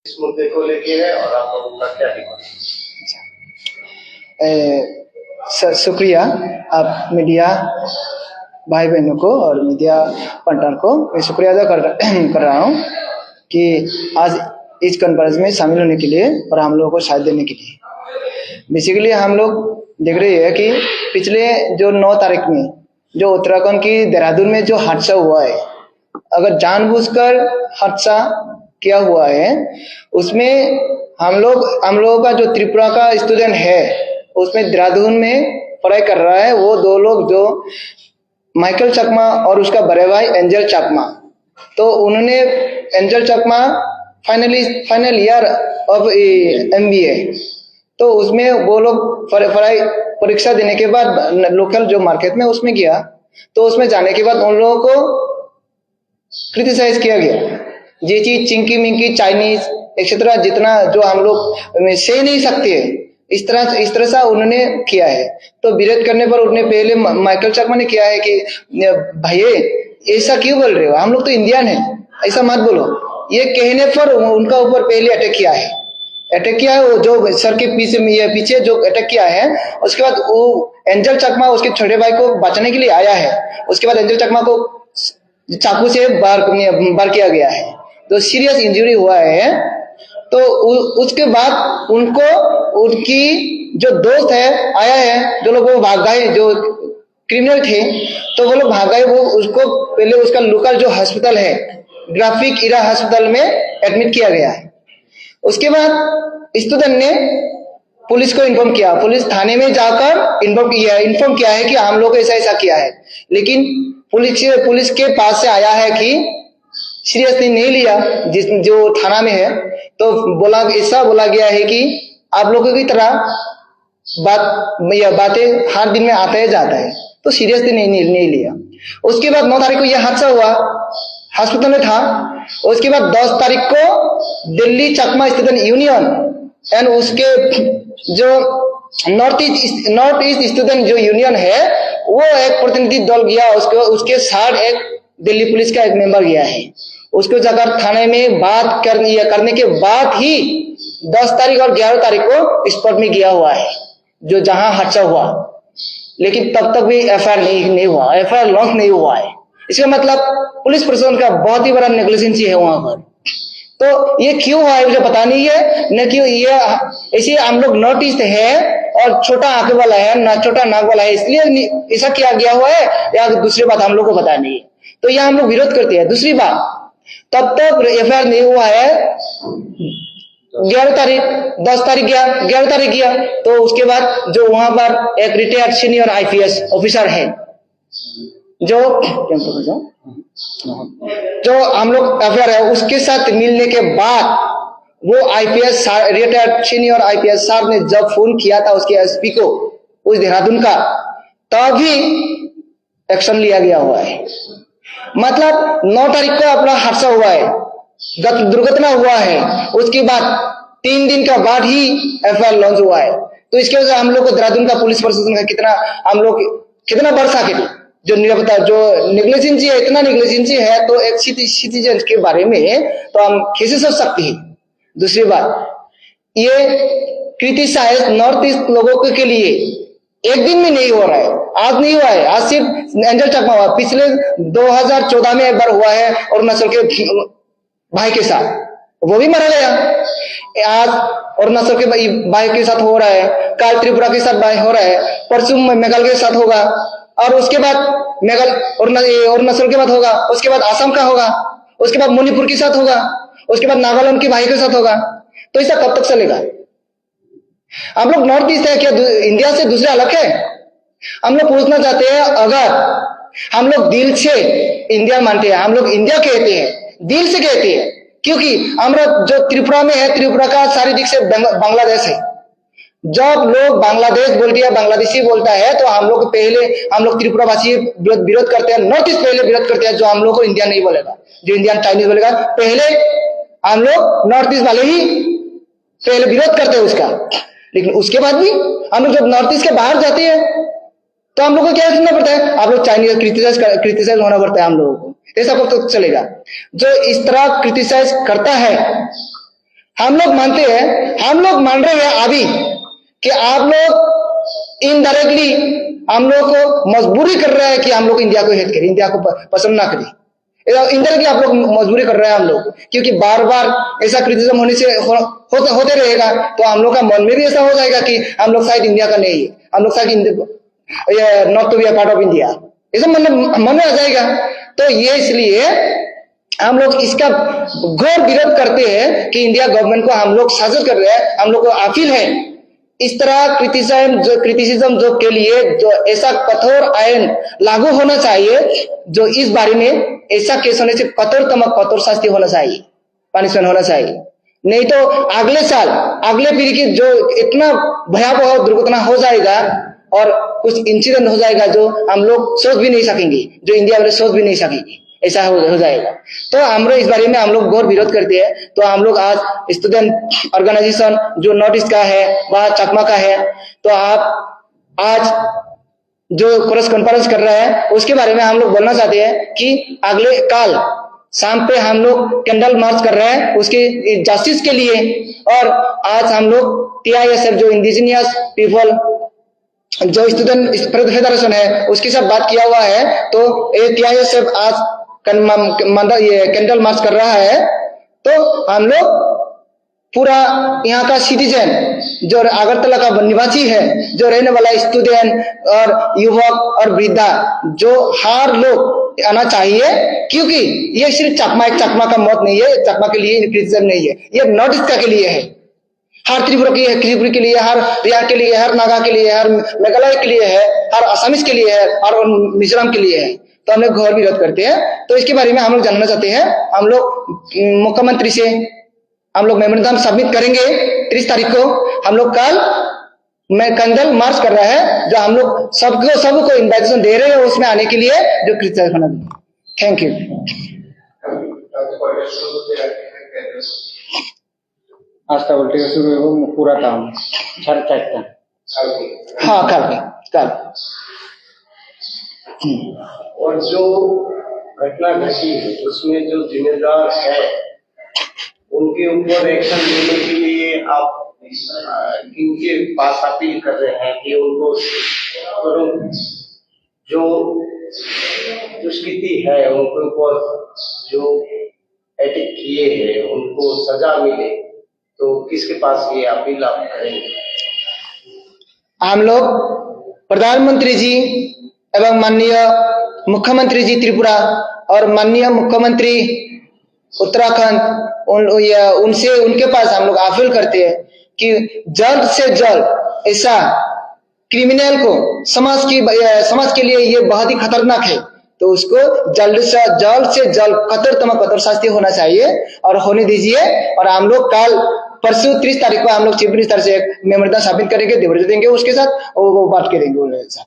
इस मुद्दे को लेके है और आप लोगों का क्या टिप्पणी? सर शुक्रिया आप मीडिया भाई बहनों को और मीडिया पार्टनर को मैं शुक्रिया अदा कर रहा हूँ कि आज इस कॉन्फ्रेंस में शामिल होने के लिए और हम लोगों को साथ देने के लिए। बेसिकली हम लोग देख रहे हैं कि पिछले जो 9 तारीख में जो उत्तराखंड की देहरादून में जो हादसा हुआ है, अगर जानबूझकर हादसा किया हुआ है, उसमें हम लोगों का जो त्रिपुरा का स्टूडेंट है उसमें देहरादून में पढ़ाई कर रहा है, वो 2 लोग जो माइकल चकमा और उसका बड़े भाई एंजल चकमा, तो उन्होंने angel Chakma final year of MBA, तो उसमें वो लोग पढ़ाई परीक्षा देने के बाद लोकल जो मार्केट में उसमें गया, तो उसमें जाने के बाद उन लोगों को क्रिटिसाइज किया गया, ये चीज चिंकी मिंकी चाइनीज एक्सेट्रा जितना जो हम लोग सह नहीं सकते है, इस तरह से उन्होंने किया है। तो विरोध करने पर उन्होंने पहले माइकल चकमा ने किया है कि भाई ऐसा क्यों बोल रहे हो, हम लोग तो इंडियन है, ऐसा मत बोलो, ये कहने पर उनका ऊपर पहले अटैक किया है वो जो सर के पीछे जो अटैक किया है। उसके बाद वो एंजल चकमा उसके छोटे भाई को बचाने के लिए आया है, उसके बाद एंजल चकमा को चाकू से बार किया गया है, तो सीरियस इंजरी हुआ है। तो उसके बाद उनकी जो दोस्त है आया है, जो लोग वो भाग गए, जो क्रिमिनल थे, तो वो लोग भाग गए, वो उसको पहले उसका लोकल जो हॉस्पिटल है ग्राफिक इरा हॉस्पिटल में एडमिट किया गया है। उसके बाद स्टूडेंट ने पुलिस को इन्फॉर्म किया, पुलिस थाने में जाकर इन्फॉर्म किया है कि हम लोग ऐसा किया है, लेकिन पुलिस के पास से आया है कि सीरियसली नहीं लिया जो थाना में है, तो ऐसा बोला गया है कि आप लोगों की तरह बातें हर दिन में आता है जाता है, तो सीरियसली नहीं लिया। उसके बाद 9 तारीख को यह हादसा हुआ, हॉस्पिटल में था। उसके बाद 10 तारीख को दिल्ली चकमा स्टूडेंट यूनियन एंड उसके जो नॉर्थ ईस्ट स्टूडेंट जो यूनियन है, वो एक प्रतिनिधि दल गया, उसके साथ एक दिल्ली पुलिस का एक मेंबर गया है, उसको जाकर थाने में बात करने के बाद ही 10 तारीख और 11 तारीख को स्पॉट में गया हुआ है, जो जहां हादसा हुआ, लेकिन तब तक भी FIR नहीं हुआ, FIR लॉन्च नहीं हुआ है। इसका मतलब पुलिस प्रशासन का बहुत ही बड़ा नेग्लिजेंसी है वहां पर। तो ये क्यों हुआ है मुझे पता नहीं है, न क्यों ये ऐसे हम लोग नॉर्थ ईस्ट है और छोटा आंख वाला है ना छोटा नाक वाला है, इसलिए ऐसा किया गया हुआ है, या दूसरी बात हम लोग को पता नहीं है, तो यह हम लोग विरोध करते हैं। दूसरी बात, तब तक FIR नहीं हुआ है, 11 तारीख गया, तो उसके बाद जो वहां पर एक रिटायर्ड सीनियर IPS ऑफिसर है, जो हम लोग FIR है, उसके साथ मिलने के बाद वो IPS रिटायर्ड सीनियर IPS साहब ने जब फोन किया था उसके SP को उस देहरादून का, तभी एक्शन लिया गया हुआ है। मतलब 9 तारीख को अपना हादसा हुआ है, दुर्घटना हुआ है, उसके बाद 3 दिन के बाद ही FIR लॉन्च हुआ है। तो इसके वजह से हम लोग को देहरादून का पुलिस प्रशासन का कितना बढ़ सके, जो निरपता जो नेग्लिजेंसी है, इतना नेग्लिजेंसी है, तो एक सिटीजन के बारे में तो हम कैसे सोच सकते हैं। दूसरी बात, ये क्रिटिसाइज नॉर्थ ईस्ट लोगों के लिए एक दिन में नहीं हो रहा है, आज नहीं हुआ है, आज सिर्फ एंजल चकमा हुआ, पिछले 2014 में एक बार हुआ है अरुणाचल के भाई के साथ, वो भी मारा गया। आज अरुणाचल के भाई के साथ हो रहा है, कल त्रिपुरा के साथ भाई हो रहा है, परसों मेघालय के साथ होगा, और उसके बाद अरुणाचल के बाद होगा, उसके बाद असम का होगा, उसके बाद मणिपुर के साथ होगा, उसके बाद नागालैंड के भाई के साथ होगा। तो ऐसा कब तक चलेगा? हम लोग नॉर्थ ईस्ट है क्या इंडिया से दूसरे अलग है? हम लोग पूछना चाहते हैं, अगर हम लोग दिल से इंडिया मानते हैं, हम लोग इंडिया कहते हैं, दिल से कहते हैं, क्योंकि हमारा जो त्रिपुरा में है, त्रिपुरा का शारीरिक से बांग्लादेश है। जब लोग बांग्लादेश बोलते हैं, बांग्लादेशी बोलता है, तो हम लोग त्रिपुरा वासी विरोध करते हैं, नॉर्थ ईस्ट पहले विरोध करते हैं, जो हम लोग को इंडिया नहीं बोलेगा, जो इंडियन चाइनीज बोलेगा, पहले हम लोग नॉर्थ ईस्ट वाले ही पहले विरोध करते हैं उसका। लेकिन उसके बाद भी हम लोग जब नॉर्थ ईस्ट के बाहर जाते हैं तो हम लोग को क्या सुनना पड़ता है, आप लोग चाइनीज क्रिटिसाइज होना पड़ता है हम लोगों को। ऐसा कब तक चलेगा? जो इस तरह क्रिटिसाइज करता है हम लोग मानते हैं, हम लोग मान रहे हैं अभी कि आप लोग इनडायरेक्टली हम लोग को मजबूरी कर रहे हैं कि हम लोग इंडिया को हेट करें, इंडिया को पसंद ना करें। इनडायरेक्टली आप लोग मजबूरी कर रहे हैं हम लोग, क्योंकि बार बार ऐसा क्रिटिसिज्म होने से होते रहेगा तो हम लोग का मन में भी ऐसा हो जाएगा कि हम लोग शायद इंडिया का नहीं है, हम लोग शायद not to be a part of India, ऐसा मन में आ जाएगा। तो ये इसलिए हम लोग इसका घोर विरोध करते हैं कि इंडिया गवर्नमेंट को हम लोग शासन कर रहे हैं, हम लोग को अपील है इस तरह क्रिटिसिज्म जो के लिए जो ऐसा कठोर आयन लागू होना चाहिए, जो इस बारे में ऐसा केस होने से कठोर शास्ति होना चाहिए, पनिशमेंट होना चाहिए। नहीं तो अगले साल अगले पीढ़ी की जो इतना भयावह दुर्घटना हो जाएगा और कुछ इंसिडेंट हो जाएगा जो हम लोग सोच भी नहीं सकेंगे, जो इंडिया वाले सोच भी नहीं सकेंगे, ऐसा हो जाएगा। तो हम लोग इस बारे में हम लोग घोर विरोध करते हैं। तो हम लोग आज स्टूडेंट ऑर्गेनाइजेशन जो नॉर्थ ईस्ट का है वह चकमा का है, तो आप आज जो प्रेस कॉन्फ्रेंस कर रहे हैं उसके बारे में हम लोग बोलना चाहते हैं कि अगले कल शाम पे हम लोग कैंडल मार्च कर रहे हैं उसके जस्टिस के लिए। और आज हम लोग TISF जो इंडिजिनियस पीपल जो स्टूडेंट फेडरेशन है उसके साथ बात किया हुआ है, तो TISF आज ये कैंडल मार्च कर रहा है। तो हम लोग पूरा यहाँ का सिटीजन जो अगरतला का निवासी है, जो रहने वाला स्टूडेंट और युवक और वृद्धा, जो हर लोग आना चाहिए, क्योंकि ये सिर्फ चकमा का मौत नहीं है, चकमा के लिए क्रिटिसिज्म नहीं है, ये नॉर्थ ईस्ट के लिए है, हर त्रिपुरा के लिए, हर बिहार के लिए, हर नागा के लिए, हर मेघालय के लिए है, हर असमीज के लिए है और मिजोरम के लिए है। तो हम लोग घोर विरोध करते हैं। तो इसके बारे में हम लोग जानना चाहते हैं। हम लोग मुख्यमंत्री से हम लोग मेमोरेंडम सबमिट करेंगे 30 तारीख को। हम लोग कल कैंडल मार्च कर रहा है, जो हम लोग सबको इन्विटेशन दे रहे हैं उसमें आने के लिए, जो क्रिटिसाइज होना। Thank you. आज बोलते शुरू पूरा काम हाँ कल और जो घटना घटी है उसमें जो जिम्मेदार है उनके ऊपर एक्शन लेने के लिए आप किनके पास अपील कर रहे हैं कि उनको जो दुष्कृति है उनके ऊपर जो अटैक किए हैं उनको सजा मिले, तो किसके पास ये अपील आप करेंगे? हम लोग प्रधानमंत्री जी एवं माननीय मुख्यमंत्री जी त्रिपुरा और माननीय मुख्यमंत्री उत्तराखंड उनसे उनके पास हम लोग अपील करते हैं कि जल्द से जल्द ऐसा क्रिमिनल को समाज के लिए ये बहुत ही खतरनाक है, तो उसको जल्द से जल्द कठोर शास्ति होना चाहिए और होने दीजिए। और हम लोग कल परसों 30 तारीख को हम लोग चीफ मिनिस्टर से एक मेमोरेंडम सबमिट करेंगे, देंगे उसके साथ, वो बात करेंगे उनके साथ।